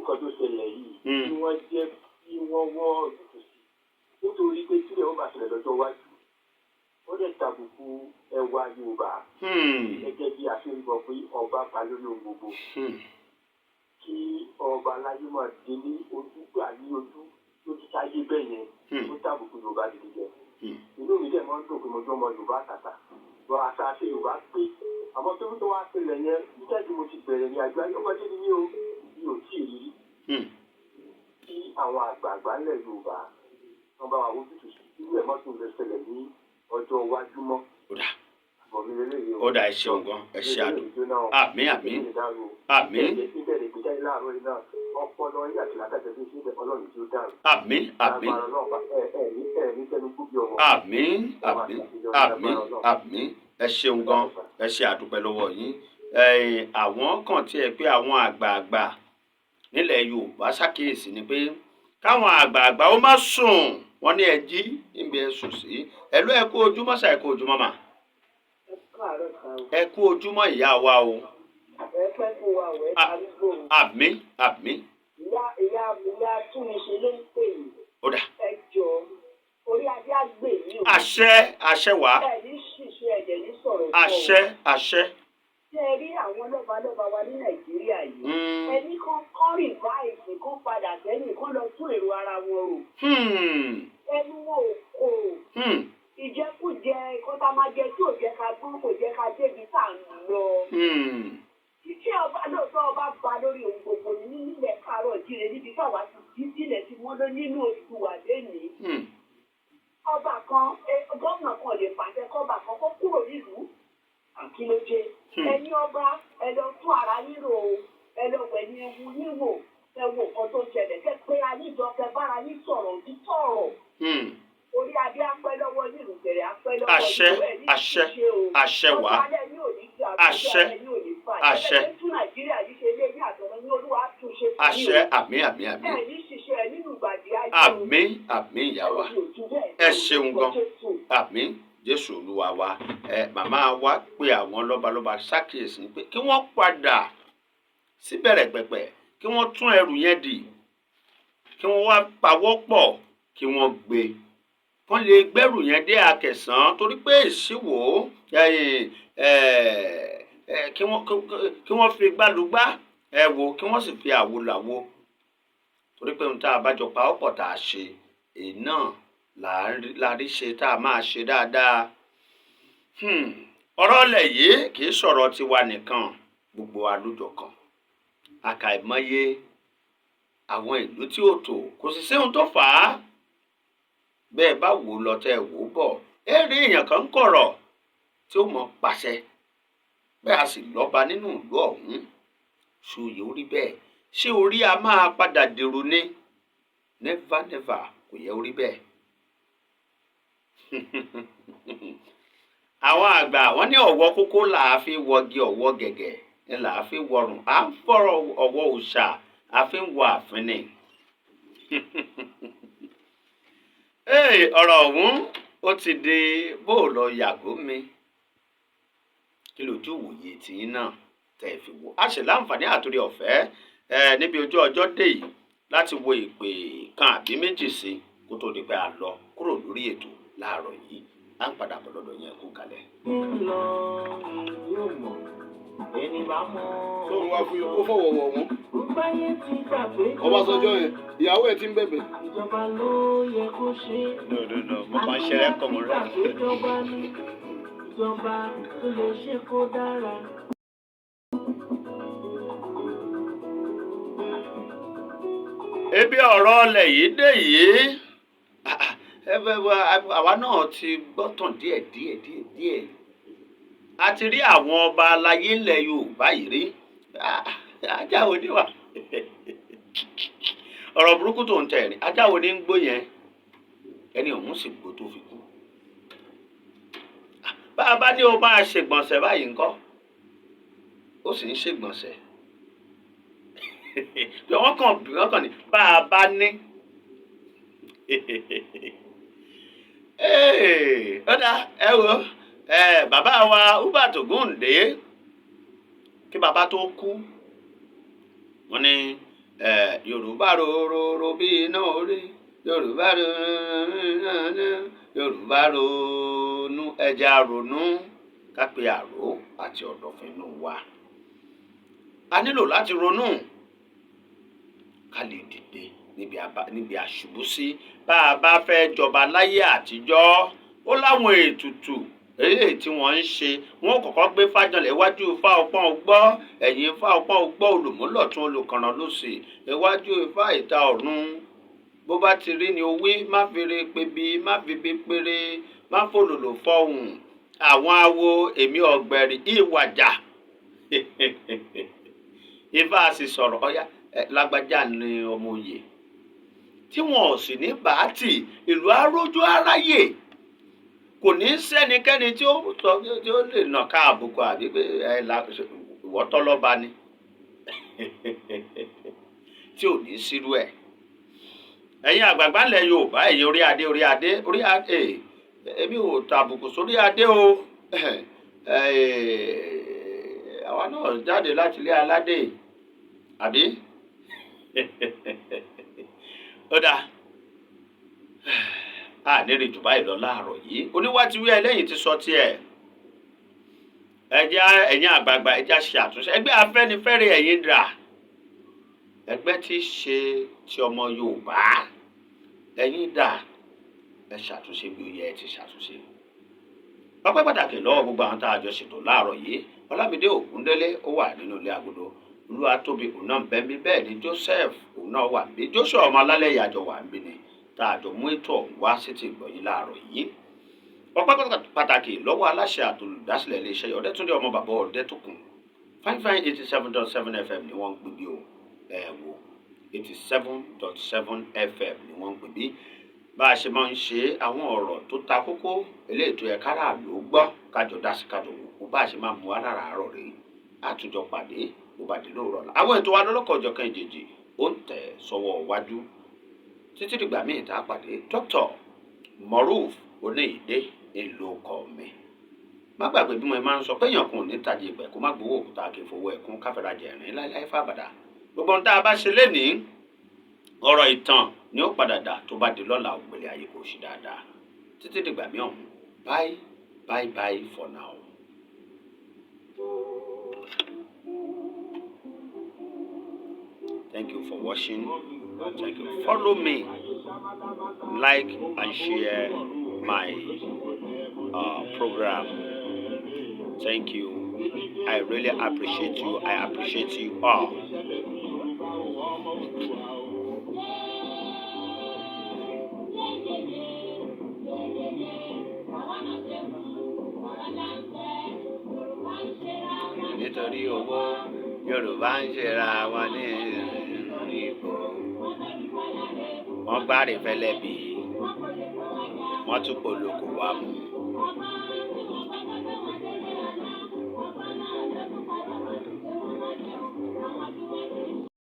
nǹkan tó ṣẹlẹ̀ yìí tí wọ́n jẹ́ kí wọ́n wọ́ òtútù sí nítorí pé tí wọ́n bá ṣẹlẹ̀ lọ́jọ́ iwájú ó lè tàbùkù ẹwà Yorùbá gẹ́gẹ́ bí a ṣe ń gbọ́ pé ọba pa lórí ohun gbogbo kí ọba aláyé máa dé ní ojú gbà ní ojú lójú táyé bẹ́ẹ̀ yẹn ó tàbùkù Yorùbá gidi jẹ inú mi dẹ̀ máa ń dùn pé mo jọ ọmọ Yorùbá tàtà bọ́ àṣà àṣẹ Yorùbá pé àmọ́ tó tó wá ṣẹlẹ̀ yẹn nígbà tí mo ti bẹ̀rẹ̀ ní àjọ ayọ́kọ́jé ni mi ò tí ì rí kí àwọn àgbààgbà ńlẹ̀ Yorùbá wọn bá wà wójú tù sí irú ẹ̀ mọ́tò lè ṣẹlẹ̀ ní ọjọ́ iwájú mọ́. Ó dà ẹ ṣeun gan ẹ ṣe àdó àmín àmín àmín àmín àmín àmín àmín àmín àmín ẹ ṣeun gan ẹ ṣe àdúpẹ́ lọ́wọ́ yín àwọn kan tiẹ̀ pé àwọn àgbààgbà nílẹ̀ Yorùbá ṣàkíyèsí ni pé káwọn àgbààgbà ó má sùn wọ́n ní ẹ jí níbi ẹ sùn sí ẹ ló ẹ kú ojúmọ́ ṣá ẹ kú ojúmọ́ mà ẹ kú ojúmọ́ ìyá wa o. Àmín àmín. ìyá túnṣe ló ń pè yín. Ó dà. Ẹ jọ Orí Adé á gbè yín o. Àṣẹ wá. Ẹ ní ṣìṣe ẹ̀jẹ̀ ní sọ̀rọ̀. Àṣẹ. Ṣé ẹ rí àwọn lọ́balọ́ba wa ní Nàìjíríà yìí? Ẹni kan rìváìsì kan padà sẹ́yìn kan lọ tún èrò ara wọn rò. Ẹnu wọn ò kò. Ìjẹkújẹ kọ́tà máa jẹ tí ò jẹ́ ká gbọ́n kò jẹ́ ká débi tá à ń lọ. Iṣẹ́ ọba lóòótọ́ ọba ba lórí ohun gbogbo nílẹ̀ káàárọ̀ jíire níbi táwa ti jí sílẹ̀ tí wọ́n lọ nínú oṣù wà lénìí. Ọba kan gómìnà kan lè pàṣẹ kọ́ba kan kó kúrò nílùú àkínlójé. Ẹni ọba ẹ lọ tún ara yíro ẹ lọ wẹ̀ ní ewu níwò ẹ wo nǹkan tó ṣẹlẹ̀ kẹ́ pé ayíjọ kẹ́ bára yín sọ̀rọ̀ òtítọ́ ọ̀rọ̀. Orí Adé apẹ́ lọ́wọ́ ní ìrùkẹ̀rẹ̀ apẹ́ lọ́wọ́ àṣẹ wá àṣẹ tún Nàìjíríà yìí ṣe lé ní àtọ̀rọ̀ ní Olúwa túnṣe fún àṣẹ àmín ìyá wa ẹ ṣeun gan àmín Jésù Olúwa wa màmá wa pé àwọn lọ́balọ́ba ṣàkíyèsí pé kí wọ́n padà síbẹ̀rẹ̀ pẹ̀pẹ̀ kí wọ́n tún ẹrù yẹn dì kí wọ́n wá pawọ́pọ̀ kí wọ́n gbé kán lè gbẹ́rù yẹn dé Akẹ̀sán torí pé ìṣíwò kí wọ́n fi gbálùgbá wò kí wọ́n sì fi àwo làwo torí pé ohun tá a bá jọ pa ọ̀pọ̀ tá a ṣe èyí náà la rí ṣe tá a máa ṣe dáadáa. Ọ̀rọ̀ ọ̀lẹ̀ yìí kì í sọ̀rọ̀ tiwa nìkan gbogbo àlùjọ kan àkàìmọye àwọn ìlú tí ó tò kò sì sí ohun tó fà á bẹ́ẹ̀ bá wò lọ tẹ́ wò bọ̀ ẹ rí èèyàn kan ń kọ̀rọ̀ tí ó mọ̀ pàṣẹ bẹ́ẹ̀ a sì lọ́ba nínú ìlú ọ̀hún ṣòye orí bẹ́ẹ̀ ṣé orí a máa padà dèrò ní never kò yẹ orí bẹ́ẹ̀. Àwọn àgbà wọ́n ní ọ̀wọ́ kókó là á fi wọgi ọ̀wọ́ gẹ̀gẹ̀ ni là á fi wọrùn à ń fọ̀rọ̀ ọ̀wọ́ òòṣà a fi ń wọ àfin ni. Ọ̀rọ̀ ọ̀hún ó ti di bóòlọ yàgò mi kí lójú wòye tìyín náà tẹ̀ fi wò. A ṣe láǹfààní àtúrí ọ̀fẹ́ níbi ojú ọjọ́ dé yìí láti wo ìpè kan àbí méjì sí kó tó di pé a lọ kúrò lórí ètò láàárọ̀ yìí à ń padà bọ̀ lọ́dọ̀ yẹn kú kalẹ̀. sọ̀rọ̀ wá fún yín kó fọwọ́ wọ̀ wọ́n. Ọbásanjọ́ yẹn ìyàwó ẹ̀ ti ń bẹ̀bẹ̀. Ìjọba ló yẹ kó ṣe. No, mo kàn ṣe rẹ́kọ̀ mọ́ rẹ́. Ìjọba tó lè ṣe kó dára. Ebi ọ̀rọ̀ ọlẹ̀ yìí dé yìí àwa náà ti gbọ́tàn díẹ̀. A ti rí àwọn ọba aláyé ńlẹ̀ Yorùbá yìí rí ajáwo níwà ọ̀rọ̀ burúkú tó ń tẹ̀ rí ajáwo ní ń gbó yẹn ẹni ọ̀hún sì gbó tó fi kú. Bá a bá ní o máa ṣègbọ̀nsẹ̀ báyìí ńkọ́ ó sì ń ṣègbọ̀nsẹ̀ wọ́n kàn ní bá a bá ní ọ̀dà ẹ wo bàbá wa Hubert Ògúndé kí bàbá tó kú wọ́n ní Yorùbá rororo bí iná orí Yorùbá ronú Yorùbá ronú ẹja ronú ká pe àrò àti ọ̀dọ̀fínú wa. A nílò láti ronú ká lè dìde níbi àṣubú sí. Bá a bá fẹ́ jọba láyé àtijọ́ ó láwọn ètùtù èyí tí wọ́n ń ṣe. Wọ́n kọ́kọ́ gbé fájànlẹ̀ iwájú ifá ọpọ́n ọgbọ́ ẹ̀yìn ifá ọpọ́n ọgbọ́ olùmúlọ̀tún olùkànnà lósì iwájú ifá ìta ọ̀run. Bó bá ti rí ni owí má fèrè pebi má fibi péré má fòlòlò fọhùn. Àwọn awo èmi ọ̀gbẹ̀rì ìwàjà ifá sì sọ̀rọ̀ ọ̀yá lágbájá ni ọmọ òye tí wọn ò sì ní bàátì ìlú arójú aráyè. Kò ní sẹ́nikẹ́ni tí ó lè nà ká àbùkù àbí pé ìwọ tọ́lọ́ba ni tí ò ní sírú ẹ̀. Ẹ̀yin àgbààgbà ńlẹ̀ Yorùbá ẹ̀yin orí adé èmi ò tàbùkù sórí adé o. Àwa náà jáde láti ilé aládé àbí ó dáa nírè jù báyìí lọ láàárọ̀ yìí. Oníwàtíwí ẹlẹ́yìn ti sọ tiẹ̀. Ẹ̀yin àgbààgbà ẹja ṣe àtúnṣe. Ẹgbẹ́ Afẹ́nifẹ́re ẹ̀yin dà. Ẹgbẹ́ tí í ṣe ti ọmọ Yorùbá ẹ̀yin dà. Ẹ ṣàtúnṣe bí ó yẹ ẹ ti ṣàtúnṣe. Ọpẹ́ pàtàkì lọ́wọ́ gbogbo àwọn tá a jọ ṣètò láàárọ̀ yìí. Ọlámídé Ògúndélé ó wà nínú ilé agodo. Olúwatóbi òun náà ń bẹ mí bẹ́ẹ̀ ni Joseph òun náà wà níbí. Joshua ọmọ alálẹ̀ ìyàjọ wà níbí ni tá a jọ mú ètò ọ̀hún wá sí ti ìgbọ̀nyìn láàárọ̀ yìí. Ọpẹ́ pàtàkì lọ́wọ́ aláṣẹ àtolùdásílẹ̀ iléeṣẹ́ Ọdẹ́túndé ọmọ bàbá Ọdẹ́tòkun. Fine 87.7 FM ni wọ́n ń gbé bí o. 87.7 FM ni wọ́n ń gbé bí. Bá a ṣe máa ń ṣe àwọn ọ̀rọ̀ tó ta kókó eléyìí tó yẹ kára ló gbọ́ kájọ dá sí kájọ wò bá a ṣe máa mú ara àárọ̀ rèé. Àtúnjọ pàdé bó bá dé lóòrọ̀ la. Àwọn ètò wa lọ́lọ́kọ̀ ọjọ́ kan ìjèjì ó ń tẹ̀ sọ́wọ́ wájú. Títí dìgbà míì tá a pàdé Dr. Moruf Oníyìdé èlò ọkọ̀ mi. Má gbàgbé bí mo máa ń sọ pé èèyàn kan ò ní tají ìpẹ́ kó má gbowó òkúta kí fowó ẹ̀kún káfẹ́ra jẹ̀rín láíláí fàbàdà. Gbogbo ohun tá a bá ṣe lénìí ọ̀rọ̀ ìtàn ni ó padà dà tó bá di lọ́la ògbélé ayé kò sí dáadáa. Títí dìgbà míì ọ̀hún bye for now. Thank you for watching. Thank you. Follow me, like and share my program. Thank you. I really appreciate you. I appreciate you all. Nítorí owó Yorùbá ń ṣera wọn ní ìbò. Wọ́n gbáre fẹ́lẹ́ bí wọ́n tún polówó wa mú.